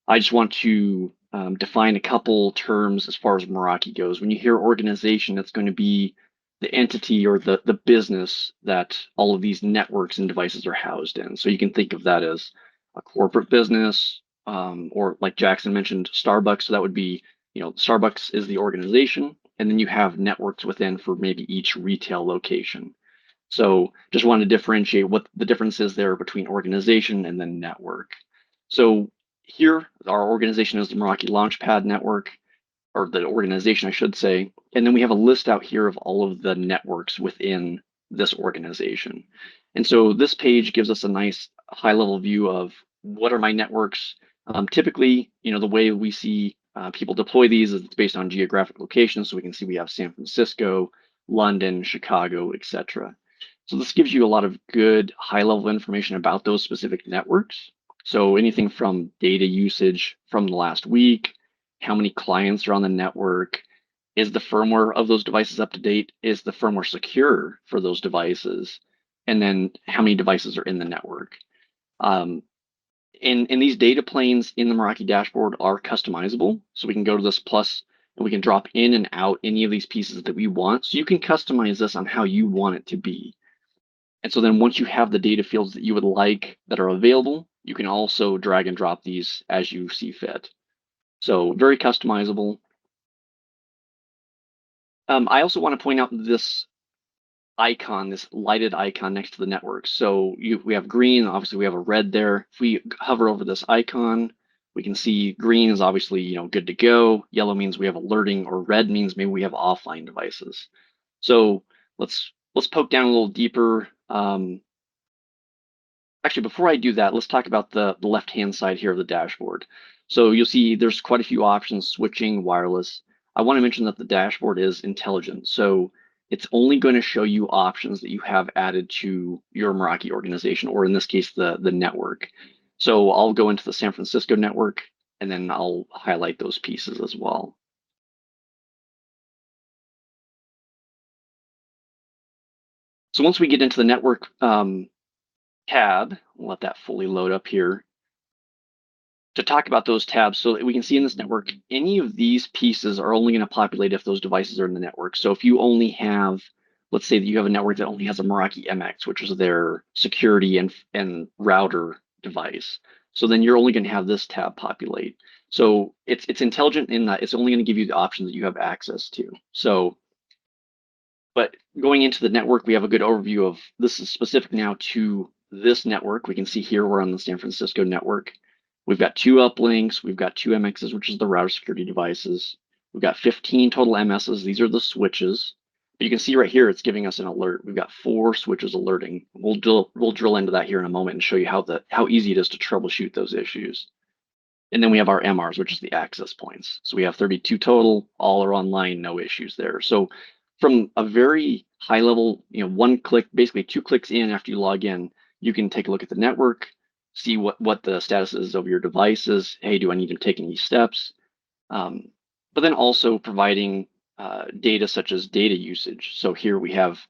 D: I just want to define a couple terms as far as Meraki goes. When you hear organization, it's going to be the entity or the business that all of these networks and devices are housed in. So you can think of that as a corporate business, or like Jackson mentioned, Starbucks. So that would be, Starbucks is the organization, and then you have networks within for maybe each retail location. So just wanted to differentiate what the difference is there between organization and then network. So here, our organization is the Meraki Launchpad Network, or the organization, I should say. And then we have a list out here of all of the networks within this organization. And so this page gives us a nice high-level view of what are my networks. Typically, the way we see people deploy these is it's based on geographic location. So we can see we have San Francisco, London, Chicago, etc. So this gives you a lot of good high-level information about those specific networks. So anything from data usage from the last week, how many clients are on the network, is the firmware of those devices up to date, is the firmware secure for those devices, and then how many devices are in the network. And these data planes in the Meraki dashboard are customizable. So we can go to this plus and we can drop in and out any of these pieces that we want. So you can customize this on how you want it to be. And so then once you have the data fields that you would like that are available, you can also drag and drop these as you see fit. So very customizable. I also want to point out this icon, this lighted icon next to the network. So we have green, obviously we have a red there. If we hover over this icon, we can see green is obviously good to go. Yellow means we have alerting, or red means maybe we have offline devices. So let's poke down a little deeper. Actually, before I do that, let's talk about the left-hand side here of the dashboard. So you'll see there's quite a few options, switching, wireless. I want to mention that the dashboard is intelligent. So it's only going to show you options that you have added to your Meraki organization, or in this case, the network. So I'll go into the San Francisco network, and then I'll highlight those pieces as well. So once we get into the network tab, we'll let that fully load up here to talk about those tabs. So that we can see in this network, any of these pieces are only going to populate if those devices are in the network. So if you only have, let's say that you have a network that only has a Meraki MX, which is their security and router device. So then you're only going to have this tab populate. So it's intelligent in that it's only going to give you the options that you have access to. So, but going into the network, we have a good overview of this is specific now to this network. We can see here we're on the San Francisco network. We've got 2 uplinks, we've got 2 MXs, which is the router security devices. We've got 15 total MSs. These are the switches. But you can see right here, it's giving us an alert. We've got 4 switches alerting. We'll drill into that here in a moment and show you how easy it is to troubleshoot those issues. And then we have our MRs, which is the access points. So we have 32 total, all are online, no issues there. So from a very high level, one click, basically 2 clicks in after you log in, you can take a look at the network, see what the status is of your devices. Hey, do I need to take any steps? But then also providing data such as data usage. So here we have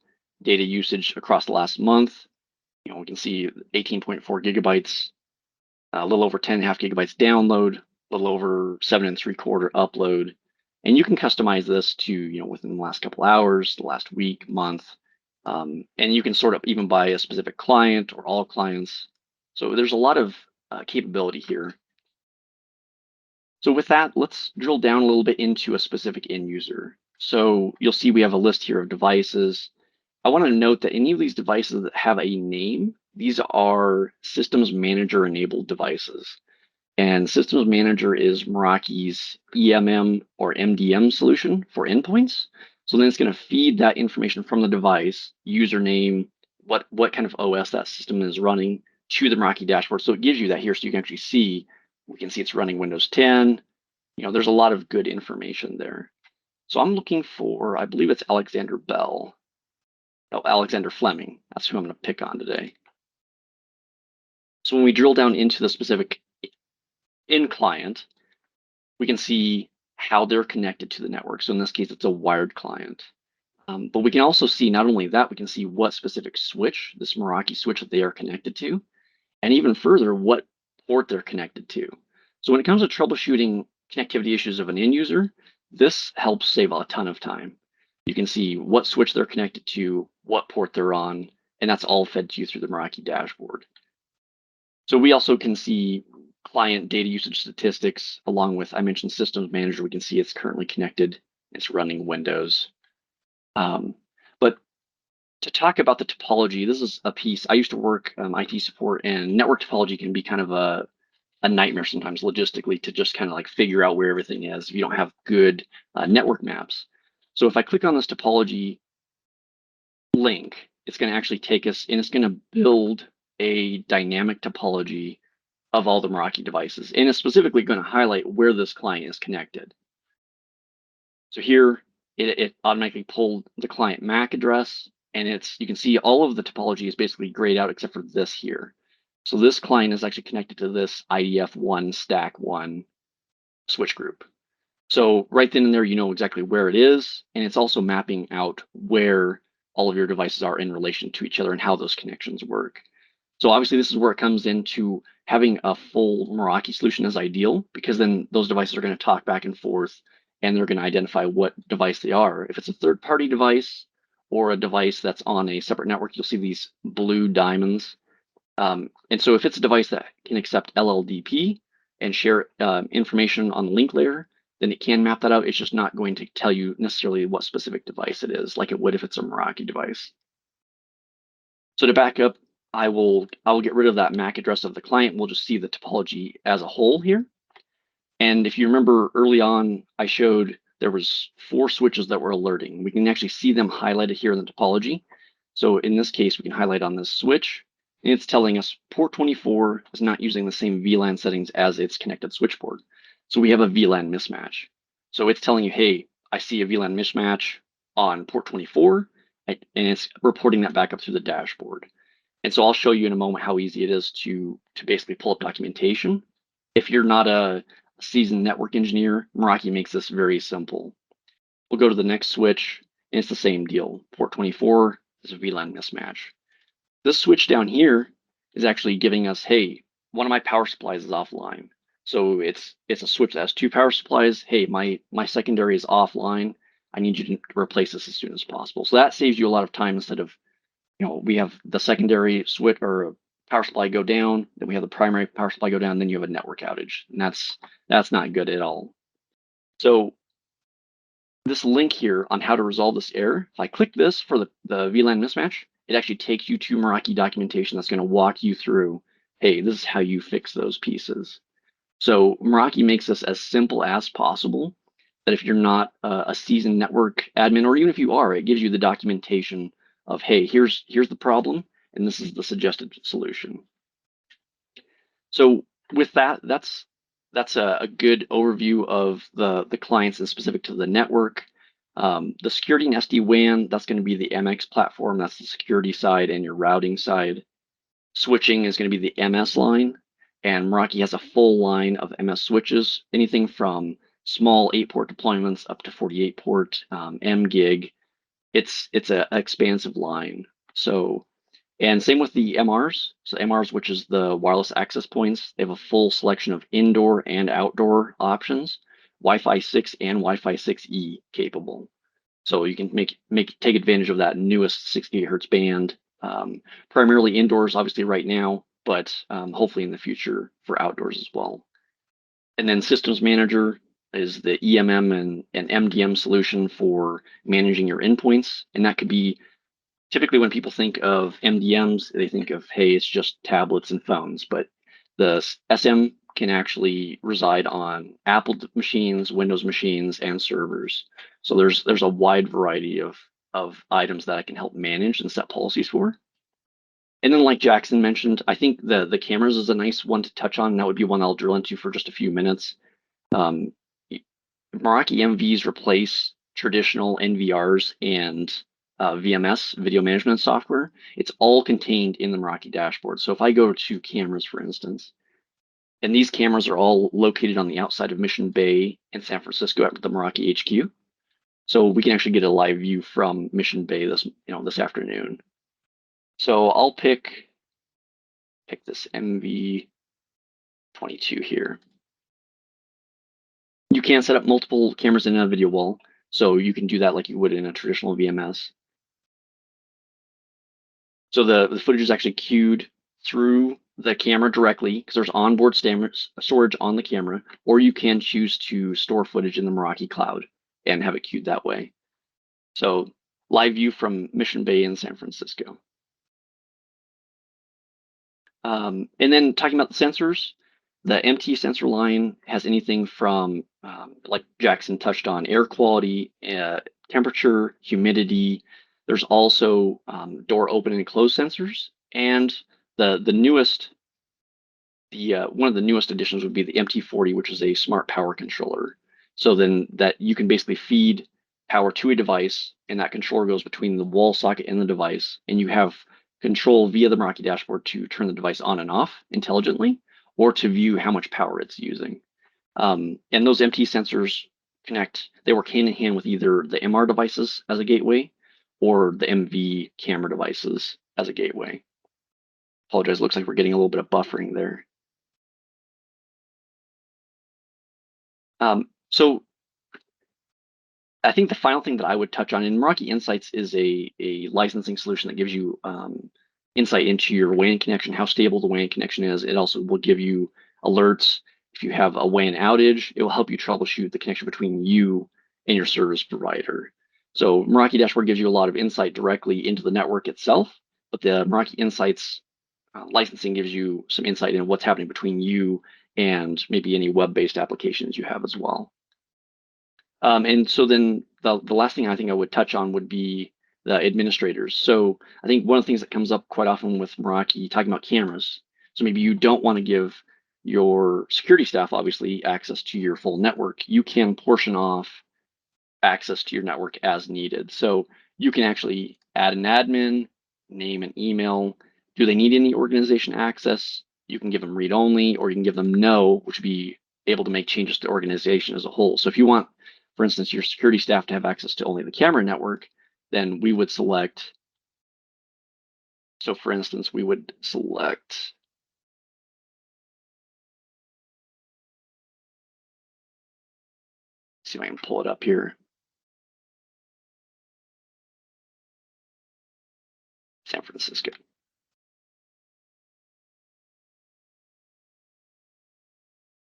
D: data usage across the last month. We can see 18.4 gigabytes, a little over 10.5 gigabytes download, a little over 7 3/4 upload. And you can customize this to, within the last couple hours, the last week, month. And you can sort of even by a specific client or all clients. So there's a lot of capability here. So with that, let's drill down a little bit into a specific end user. So you'll see we have a list here of devices. I want to note that any of these devices that have a name, these are Systems Manager enabled devices. And Systems Manager is Meraki's EMM or MDM solution for endpoints. So then it's going to feed that information from the device, username, what kind of OS that system is running, to the Meraki dashboard. So it gives you that here so you can actually see, we can see it's running Windows 10. There's a lot of good information there. So I'm looking for, I believe it's Alexander Bell. Oh, Alexander Fleming. That's who I'm going to pick on today. So when we drill down into the specific end client, we can see how they're connected to the network. So in this case, it's a wired client. But we can also see not only that, we can see what specific switch, this Meraki switch that they are connected to, and even further, what port they're connected to. So when it comes to troubleshooting connectivity issues of an end user, this helps save a ton of time. You can see what switch they're connected to, what port they're on, and that's all fed to you through the Meraki dashboard. So we also can see client data usage statistics along with, I mentioned Systems Manager. We can see it's currently connected. It's running Windows. But to talk about the topology, this is a piece. I used to work IT support, and network topology can be kind of a nightmare sometimes logistically to just kind of like figure out where everything is if you don't have good network maps. So if I click on this topology link, it's going to actually take us and it's going to build a dynamic topology of all the Meraki devices. And it's specifically going to highlight where this client is connected. So here it automatically pulled the client MAC address, and you can see all of the topology is basically grayed out except for this here. So this client is actually connected to this IDF1 stack 1 switch group. So right then and there, you know exactly where it is, and it's also mapping out where all of your devices are in relation to each other and how those connections work. So obviously this is where it comes into having a full Meraki solution is ideal, because then those devices are going to talk back and forth and they're going to identify what device they are. If it's a third-party device or a device that's on a separate network, you'll see these blue diamonds. And so if it's a device that can accept LLDP and share information on the link layer, then it can map that out. It's just not going to tell you necessarily what specific device it is, like it would if it's a Meraki device. So to back up, I will get rid of that MAC address of the client. We'll just see the topology as a whole here. And if you remember early on, I showed there was 4 switches that were alerting. We can actually see them highlighted here in the topology. So in this case, we can highlight on this switch, and it's telling us port 24 is not using the same VLAN settings as its connected switch port. So we have a VLAN mismatch. So it's telling you, hey, I see a VLAN mismatch on port 24, and it's reporting that back up through the dashboard. And so I'll show you in a moment how easy it is to basically pull up documentation. If you're not a seasoned network engineer, Meraki makes this very simple. We'll go to the next switch, and it's the same deal. Port 24 is a VLAN mismatch. This switch down here is actually giving us, hey, one of my power supplies is offline. So it's a switch that has 2 power supplies. Hey, my secondary is offline. I need you to replace this as soon as possible. So that saves you a lot of time instead of, we have the secondary switch or power supply go down, then we have the primary power supply go down, then you have a network outage. And that's not good at all. So this link here on how to resolve this error, if I click this for the VLAN mismatch, it actually takes you to Meraki documentation that's going to walk you through, hey, this is how you fix those pieces. So Meraki makes this as simple as possible, that if you're not a seasoned network admin, or even if you are, it gives you the documentation of, hey, here's the problem, and this is the suggested solution. So with that, that's a good overview of the clients and specific to the network. The security and SD-WAN, that's going to be the MX platform. That's the security side and your routing side. Switching is going to be the MS line, and Meraki has a full line of MS switches, anything from small 8-port deployments up to 48-port MGig. It's an expansive line. So, and same with the MRs. So MRs, which is the wireless access points, they have a full selection of indoor and outdoor options, Wi-Fi 6 and Wi-Fi 6E capable. So you can take advantage of that newest 6 gigahertz band, primarily indoors, obviously right now, but hopefully in the future for outdoors as well. And then Systems Manager is the EMM and MDM solution for managing your endpoints. And that could be, typically when people think of MDMs, they think of, hey, it's just tablets and phones, but the SM can actually reside on Apple machines, Windows machines, and servers. So there's a wide variety of items that I can help manage and set policies for. And then like Jackson mentioned, I think the cameras is a nice one to touch on. That would be one I'll drill into for just a few minutes. Meraki MVs replace traditional NVRs and VMS, video management software. It's all contained in the Meraki dashboard. So if I go to cameras, for instance, and these cameras are all located on the outside of Mission Bay and San Francisco at the Meraki HQ. So we can actually get a live view from Mission Bay this afternoon. So I'll pick this MV22 here. You can set up multiple cameras in a video wall, so you can do that like you would in a traditional VMS. So the footage is actually queued through the camera directly because there's onboard storage on the camera, or you can choose to store footage in the Meraki cloud and have it queued that way. So live view from Mission Bay in San Francisco. And then talking about the sensors, the MT sensor line has anything from, like Jackson touched on, air quality, temperature, humidity. There's also door open and close sensors, and the newest, one of the newest additions would be the MT40, which is a smart power controller. So then that you can basically feed power to a device, and that controller goes between the wall socket and the device, and you have control via the Meraki dashboard to turn the device on and off intelligently, or to view how much power it's using. And those MT sensors they work hand in hand with either the MR devices as a gateway or the MV camera devices as a gateway. Apologize, looks like we're getting a little bit of buffering there. So I think the final thing that I would touch on in Meraki Insights is a licensing solution that gives you insight into your WAN connection, how stable the WAN connection is. It also will give you alerts. If you have a WAN outage, it will help you troubleshoot the connection between you and your service provider. So Meraki Dashboard gives you a lot of insight directly into the network itself, but the Meraki Insights licensing gives you some insight into what's happening between you and maybe any web-based applications you have as well. And so then the last thing I think I would touch on would be the administrators. So I think one of the things that comes up quite often with Meraki, talking about cameras. So maybe you don't want to give your security staff, obviously, access to your full network. You can portion off access to your network as needed. So you can actually add an admin, name and email. Do they need any organization access? You can give them read only, or you can give them no, which would be able to make changes to the organization as a whole. So if you want, for instance, your security staff to have access to only the camera network, then we would select. So for instance, we would select. See if I can pull it up here. San Francisco.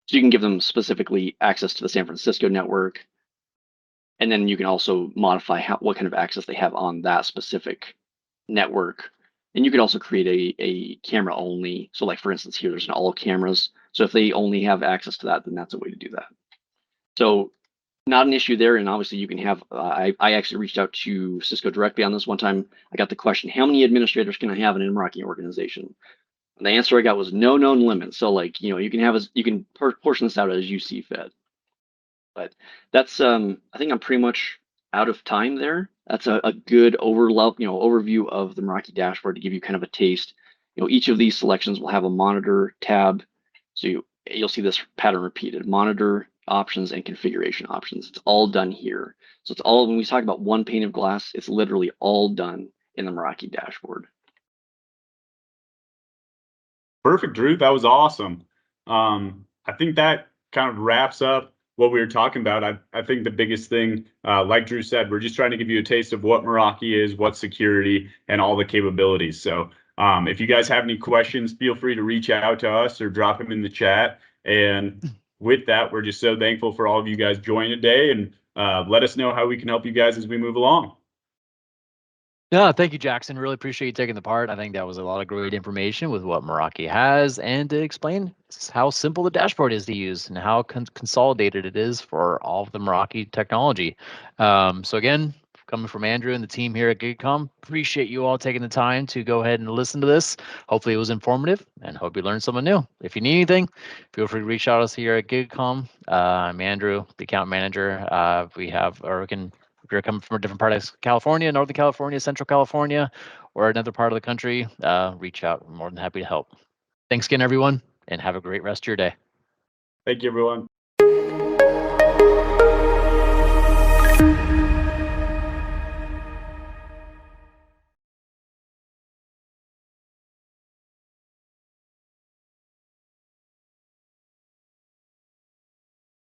D: So you can give them specifically access to the San Francisco network. And then you can also modify what kind of access they have on that specific network. And you could also create a camera only. So like, for instance, here, there's an all cameras. So if they only have access to that, then that's a way to do that. So not an issue there. And obviously you can have, I actually reached out to Cisco directly on this one time. I got the question, how many administrators can I have in an Meraki organization? And the answer I got was no known limit. So like, you can portion this out as you see fit. But that's, I think I'm pretty much out of time there. That's a good overview of the Meraki dashboard to give you kind of a taste. Each of these selections will have a monitor tab. So you'll see this pattern repeated: monitor options and configuration options. It's all done here. So it's all, when we talk about one pane of glass, it's literally all done in the Meraki dashboard.
C: Perfect, Drew. That was awesome. I think that kind of wraps up what we were talking about. I think the biggest thing, like Drew said, we're just trying to give you a taste of what Meraki is, what security, and all the capabilities. So if you guys have any questions, feel free to reach out to us or drop them in the chat. And with that, we're just so thankful for all of you guys joining today, and let us know how we can help you guys as we move along.
A: Yeah, thank you, Jackson. Really appreciate you taking the part. I think that was a lot of great information with what Meraki has, and to explain how simple the dashboard is to use and how consolidated it is for all of the Meraki technology. So again, coming from Andrew and the team here at GigaKOM, appreciate you all taking the time to go ahead and listen to this. Hopefully it was informative, and hope you learned something new. If you need anything, feel free to reach out to us here at GigaKOM. I'm Andrew, the account manager. If you're coming from a different part of California, Northern California, Central California, or another part of the country, reach out. I'm more than happy to help. Thanks again, everyone, and have a great rest of your day.
C: Thank you, everyone.